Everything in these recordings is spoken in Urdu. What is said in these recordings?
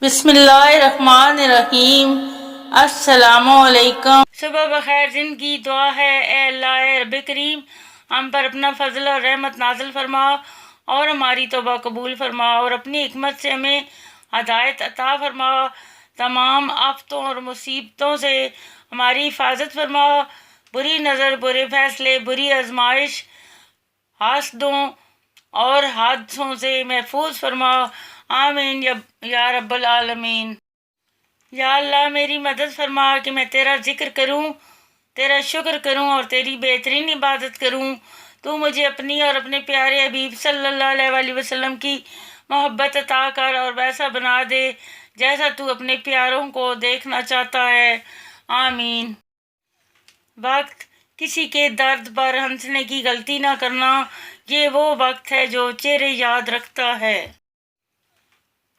بسم اللہ الرحمن الرحیم۔ السلام علیکم۔ صبح بخیر زندگی دعا ہے اے اللہ اے رب کریم ہم پر اپنا فضل اور رحمت نازل فرما اور ہماری توبہ قبول فرما اور اپنی حکمت سے ہمیں ہدایت عطا فرما، تمام آفتوں اور مصیبتوں سے ہماری حفاظت فرما، بری نظر، برے فیصلے، بری آزمائش، حاسدوں اور حادثوں سے محفوظ فرما، آمین یا رب العالمین۔ یا اللہ میری مدد فرما کہ میں تیرا ذکر کروں، تیرا شکر کروں اور تیری بہترین عبادت کروں۔ تو مجھے اپنی اور اپنے پیارے حبیب صلی اللہ علیہ وآلہ وسلم کی محبت عطا کر اور ویسا بنا دے جیسا تو اپنے پیاروں کو دیکھنا چاہتا ہے، آمین۔ وقت کسی کے درد پر ہنسنے کی غلطی نہ کرنا، یہ وہ وقت ہے جو چہرے یاد رکھتا ہے۔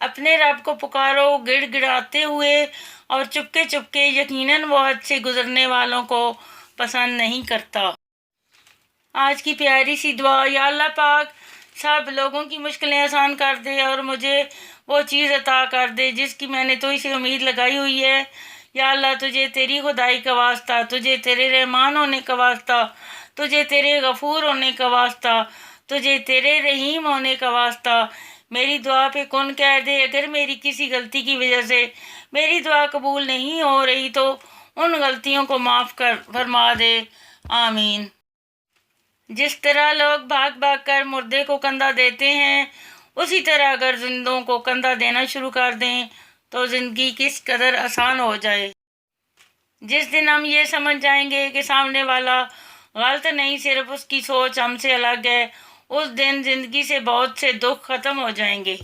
اپنے رب کو پکارو گڑ گڑاتے ہوئے اور چپکے چپکے، یقیناً وہ حد سے گزرنے والوں کو پسند نہیں کرتا۔ آج کی پیاری سی دعا، یا اللہ پاک سب لوگوں کی مشکلیں آسان کر دے اور مجھے وہ چیز عطا کر دے جس کی میں نے تو سے امید لگائی ہوئی ہے۔ یا اللہ تجھے تیری خدائی کا واسطہ، تجھے تیرے رحمان ہونے کا واسطہ، تجھے تیرے غفور ہونے کا واسطہ، تجھے تیرے رحیم ہونے کا واسطہ میری دعا پہ کن کہہ دے۔ اگر میری کسی غلطی کی وجہ سے میری دعا قبول نہیں ہو رہی تو ان غلطیوں کو معاف فرما دے، آمین۔ جس طرح لوگ بھاگ بھاگ کر مردے کو کندھا دیتے ہیں، اسی طرح اگر زندوں کو کندھا دینا شروع کر دیں تو زندگی کس قدر آسان ہو جائے۔ جس دن ہم یہ سمجھ جائیں گے کہ سامنے والا غلط نہیں، صرف اس کی سوچ ہم سے الگ ہے، اس دن زندگی سے بہت سے دکھ ختم ہو جائیں گے۔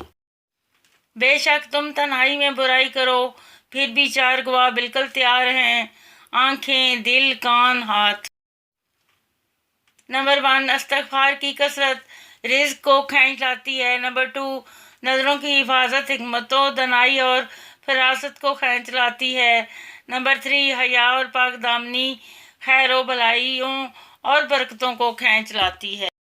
بے شک تم تنہائی میں برائی کرو، پھر بھی چار گواہ بالکل تیار ہیں، آنکھیں، دل، کان، ہاتھ۔ نمبر 1، استغفار کی کثرت رزق کو کھینچ لاتی ہے۔ نمبر 2، نظروں کی حفاظت حکمت و دانائی اور فراست کو کھینچ لاتی ہے۔ نمبر 3، حیا اور پاک دامنی خیر و بھلائیوں اور برکتوں کو کھینچ لاتی ہے۔